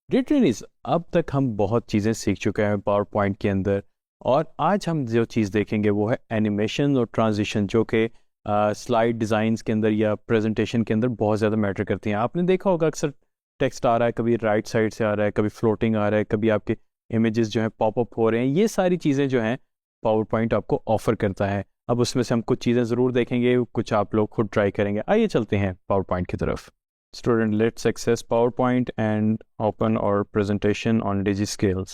Dear trainees, अब तक हम बहुत चीज़ें सीख चुके हैं पावर पॉइंट के अंदर। और आज हम जो चीज़ देखेंगे वो है एनिमेशन और ट्रांजिशन, जो कि स्लाइड डिज़ाइंस के अंदर या प्रेजेंटेशन के अंदर बहुत ज़्यादा मैटर करती हैं। आपने देखा होगा अक्सर टेक्स्ट आ रहा है, कभी राइट साइड से आ रहा है, कभी फ्लोटिंग आ रहा है, कभी आपके इमेजेस जो हैं पॉपअप हो रहे हैं। ये सारी चीज़ें जो हैं पावर पॉइंट आपको ऑफर करता है। अब उसमें से हम कुछ चीज़ें ज़रूर देखेंगे, कुछ आप लोग खुद ट्राई करेंगे। आइए चलते हैं पावर पॉइंट की तरफ। Student, let's access PowerPoint and open our presentation on DigiScales।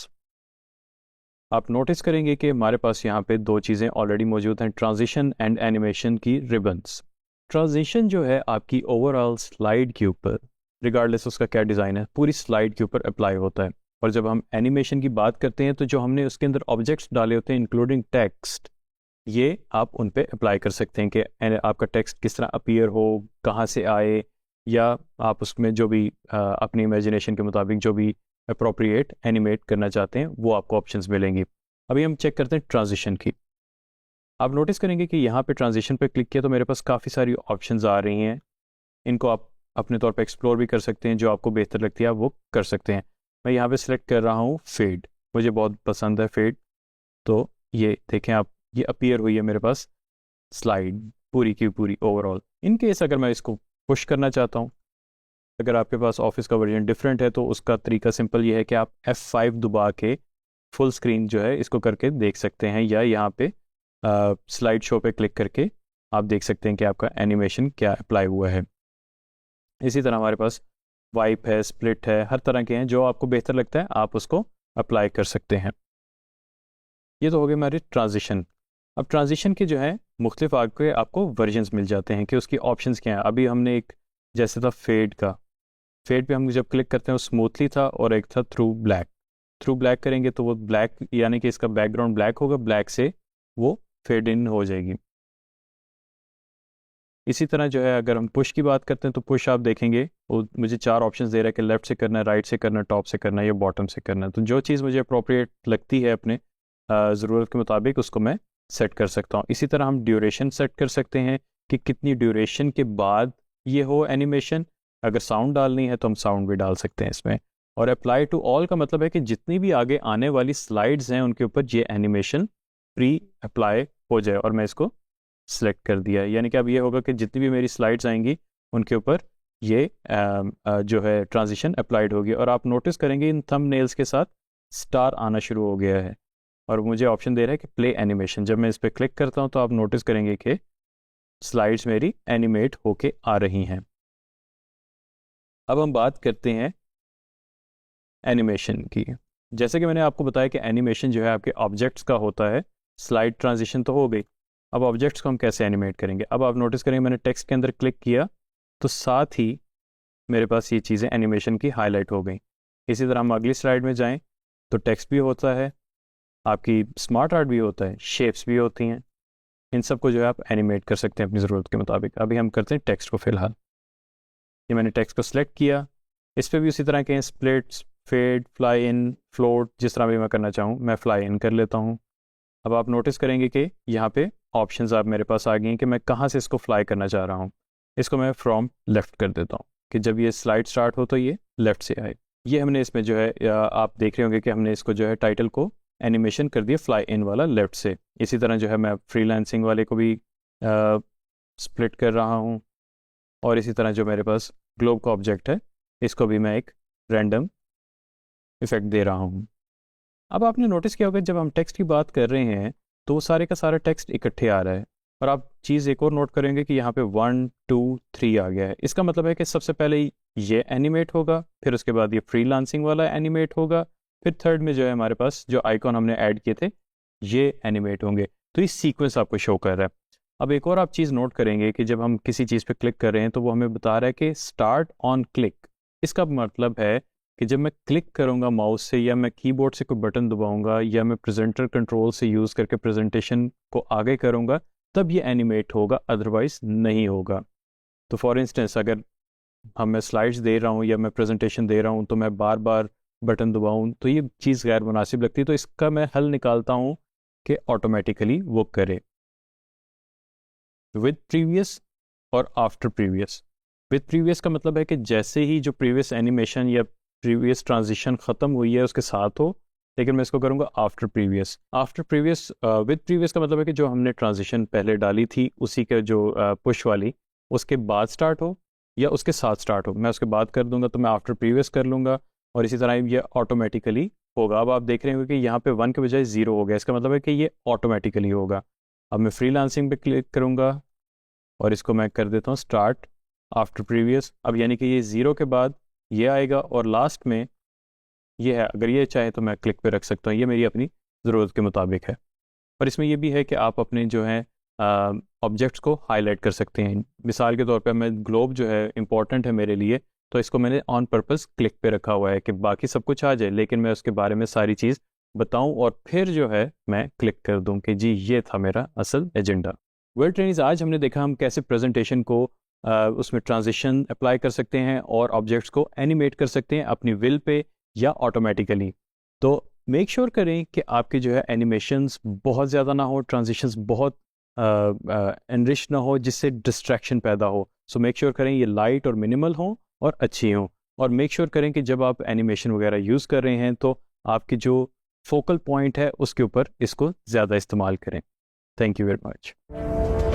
आप नोटिस करेंगे कि हमारे पास यहाँ पे दो चीज़ें ऑलरेडी मौजूद हैं, ट्रांजिशन एंड एनिमेशन की रिबन्स। ट्रांजिशन जो है आपकी ओवरऑल स्लाइड के ऊपर, रिगार्डलेस उसका क्या डिज़ाइन है, पूरी स्लाइड के ऊपर अप्लाई होता है। और जब हम एनिमेशन की बात करते हैं तो जो हमने उसके अंदर ऑब्जेक्ट्स डाले होते हैं इंक्लूडिंग टेक्स्ट, ये आप उन पे अप्लाई कर सकते हैं कि आपका टेक्स्ट किस तरह अपीयर हो, कहाँ से आए, या आप उसमें जो भी अपनी इमेजिनेशन के मुताबिक जो भी अप्रोप्रिएट एनिमेट करना चाहते हैं वो आपको ऑप्शंस मिलेंगी। अभी हम चेक करते हैं ट्रांजिशन की। आप नोटिस करेंगे कि यहाँ पे ट्रांजिशन पे क्लिक किया तो मेरे पास काफ़ी सारी ऑप्शंस आ रही हैं। इनको आप अपने तौर पे एक्सप्लोर भी कर सकते हैं, जो आपको बेहतर लगती है आप वो कर सकते हैं। मैं यहाँ पे सिलेक्ट कर रहा हूँ फेड, मुझे बहुत पसंद है फेड। तो ये देखें आप, ये अपीयर हुई है मेरे पास स्लाइड पूरी की पूरी ओवरऑल। इन केस अगर मैं इसको पुश करना चाहता हूँ, अगर आपके पास ऑफिस का वर्जन डिफरेंट है तो उसका तरीका सिंपल ये है कि आप F5 दबा के फुल स्क्रीन जो है इसको करके देख सकते हैं, या यहाँ पे स्लाइड शो पे क्लिक करके आप देख सकते हैं कि आपका एनिमेशन क्या अप्लाई हुआ है। इसी तरह हमारे पास वाइप है, स्प्लिट है, हर तरह के हैं, जो आपको बेहतर लगता है आप उसको अप्लाई कर सकते हैं। ये तो हो गई हमारी ट्रांजिशन। अब ट्रांजिशन के जो है मुख्तलिफ आपको वर्जन्स मिल जाते हैं कि उसकी ऑप्शंस क्या हैं। अभी हमने एक जैसे था फेड का, फेड पे हम जब क्लिक करते हैं वो स्मूथली था, और एक था थ्रू ब्लैक। थ्रू ब्लैक करेंगे तो वो ब्लैक यानी कि इसका बैकग्राउंड ब्लैक होगा, ब्लैक से वो फेड इन हो जाएगी। इसी तरह जो है अगर हम पुश की बात करते हैं तो पुश आप देखेंगे वो मुझे चार ऑप्शंस दे रहा है कि लेफ्ट से करना है, राइट से करना है, टॉप से करना है या बॉटम से करना है। तो जो चीज़ मुझे अप्रोप्रिएट लगती है अपने ज़रूरत के मुताबिक उसको मैं सेट कर सकता हूँ। इसी तरह हम ड्यूरेशन सेट कर सकते हैं कि कितनी ड्यूरेशन के बाद ये हो एनिमेशन। अगर साउंड डालनी है तो हम साउंड भी डाल सकते हैं इसमें। और अप्लाई टू ऑल का मतलब है कि जितनी भी आगे आने वाली स्लाइड्स हैं उनके ऊपर ये एनिमेशन प्री अप्लाई हो जाए। और मैं इसको सेलेक्ट कर दिया है, यानी कि अब ये होगा कि जितनी भी मेरी स्लाइड्स आएंगी उनके ऊपर ये जो है ट्रांजिशन अप्लाइड होगी। और आप नोटिस करेंगे इन थंबनेल्स के साथ स्टार आना शुरू हो गया है, और मुझे ऑप्शन दे रहा है कि प्ले एनिमेशन। जब मैं इस पर क्लिक करता हूं तो आप नोटिस करेंगे कि स्लाइड्स मेरी एनिमेट होके आ रही हैं। अब हम बात करते हैं एनिमेशन की। जैसे कि मैंने आपको बताया कि एनिमेशन जो है आपके ऑब्जेक्ट्स का होता है। स्लाइड ट्रांजिशन तो हो गई, अब ऑब्जेक्ट्स को हम कैसे एनिमेट करेंगे। अब आप नोटिस करेंगे मैंने टेक्स्ट के अंदर क्लिक किया तो साथ ही मेरे पास ये चीज़ें एनिमेशन की हाईलाइट हो गई। इसी तरह हम अगली स्लाइड में जाएं तो टेक्स्ट भी होता है, आपकी स्मार्ट आर्ट भी होता है, शेप्स भी होती हैं। इन सब को जो है आप एनिमेट कर सकते हैं अपनी ज़रूरत के मुताबिक। अभी हम करते हैं टेक्स्ट को फ़िलहाल। ये मैंने टेक्स्ट को सिलेक्ट किया, इस पर भी उसी तरह के splits, fade, fly in, float, जिस तरह भी मैं करना चाहूँ मैं फ्लाई इन कर लेता हूँ। अब आप नोटिस करेंगे कि यहाँ पे ऑप्शंस आप मेरे पास आ गई हैं कि मैं कहाँ से इसको फ्लाई करना चाह रहा हूँ। इसको मैं फ्रॉम लेफ्ट कर देता हूँ कि जब ये स्लाइड स्टार्ट हो तो ये लेफ्ट से आए। ये हमने इसमें जो है आप देख रहे होंगे कि हमने इसको जो है टाइटल को एनिमेशन कर दिया फ्लाई इन वाला लेफ्ट से। इसी तरह जो है मैं फ्रीलांसिंग वाले को भी स्प्लिट कर रहा हूँ, और इसी तरह जो मेरे पास ग्लोब का ऑब्जेक्ट है इसको भी मैं एक रैंडम इफेक्ट दे रहा हूँ। अब आपने नोटिस किया होगा जब हम टेक्स्ट की बात कर रहे हैं तो वो सारे का सारा टेक्स्ट इकट्ठे आ रहा है। और आप चीज़ एक और नोट करेंगे कि यहाँ पे 1 2 3 आ गया है। इसका मतलब है कि सबसे पहले ये एनिमेट होगा, फिर उसके बाद ये फ्रीलांसिंग वाला एनिमेट होगा, फिर थर्ड में जो है हमारे पास जो आइकॉन हमने ऐड किए थे ये एनिमेट होंगे। तो ये सीक्वेंस आपको शो कर रहा है। अब एक और आप चीज़ नोट करेंगे कि जब हम किसी चीज़ पे क्लिक कर रहे हैं तो वो हमें बता रहा है कि स्टार्ट ऑन क्लिक। इसका मतलब है कि जब मैं क्लिक करूंगा माउस से, या मैं कीबोर्ड से कोई बटन दबाऊंगा, या मैं प्रेजेंटर कंट्रोल से यूज़ करके प्रेजेंटेशन को आगे करूंगा, तब ये एनिमेट होगा, अदरवाइज नहीं होगा। तो फॉर इंस्टेंस अगर मैं स्लाइड्स दे रहा हूँ या मैं प्रेजेंटेशन दे रहा हूँ तो मैं बार बार बटन दबाऊँ तो ये चीज़ गैर मुनासिब लगती है। तो इसका मैं हल निकालता हूँ कि ऑटोमेटिकली वो करे विद प्रीवियस और आफ्टर प्रीवियस। विद प्रीवियस का मतलब है कि जैसे ही जो प्रीवियस एनिमेशन या प्रीवियस ट्रांजिशन ख़त्म हुई है उसके साथ हो, लेकिन मैं इसको करूँगा after previous. After previous with previous का मतलब है कि जो हमने ट्रांजिशन पहले डाली थी उसी के जो पुश वाली उसके बाद स्टार्ट हो या उसके साथ स्टार्ट हो। मैं उसके बाद कर दूंगा तो मैं आफ्टर प्रीवियस कर लूँगा और इसी तरह ये ऑटोमेटिकली होगा। अब आप देख रहे होंगे कि यहाँ पे 1 के बजाय 0 हो गया, इसका मतलब है कि ये ऑटोमेटिकली होगा। अब मैं फ्रीलांसिंग पे क्लिक करूँगा और इसको मैं कर देता हूँ स्टार्ट आफ्टर प्रीवियस। अब यानी कि ये 0 के बाद ये आएगा और लास्ट में ये है। अगर ये चाहे तो मैं क्लिक पे रख सकता हूँ, ये मेरी अपनी ज़रूरत के मुताबिक है। और इसमें ये भी है कि आप अपने जो है ऑब्जेक्ट्स को हाईलाइट कर सकते हैं। मिसाल के तौर पे मैं ग्लोब जो है इंपॉर्टेंट है मेरे लिए, तो इसको मैंने ऑन पर्पस क्लिक पे रखा हुआ है कि बाकी सब कुछ आ जाए लेकिन मैं उसके बारे में सारी चीज़ बताऊं और फिर जो है मैं क्लिक कर दूं कि जी ये था मेरा असल एजेंडा। वेल ट्रेनिंग्स, आज हमने देखा हम कैसे प्रेजेंटेशन को उसमें ट्रांजिशन अप्लाई कर सकते हैं और ऑब्जेक्ट्स को एनिमेट कर सकते हैं अपनी विल पे या ऑटोमेटिकली। तो मेक श्योर करें कि आपके जो है एनिमेशंस बहुत ज़्यादा ना हो, ट्रांजिशंस बहुत एनरिच ना हो जिससे डिस्ट्रैक्शन पैदा हो। सो मेक श्योर करें ये लाइट और मिनिमल हो और अच्छी हो। और मेक श्योर करें कि जब आप एनिमेशन वगैरह यूज़ कर रहे हैं तो आपकी जो फोकल पॉइंट है उसके ऊपर इसको ज़्यादा इस्तेमाल करें। Thank you very much.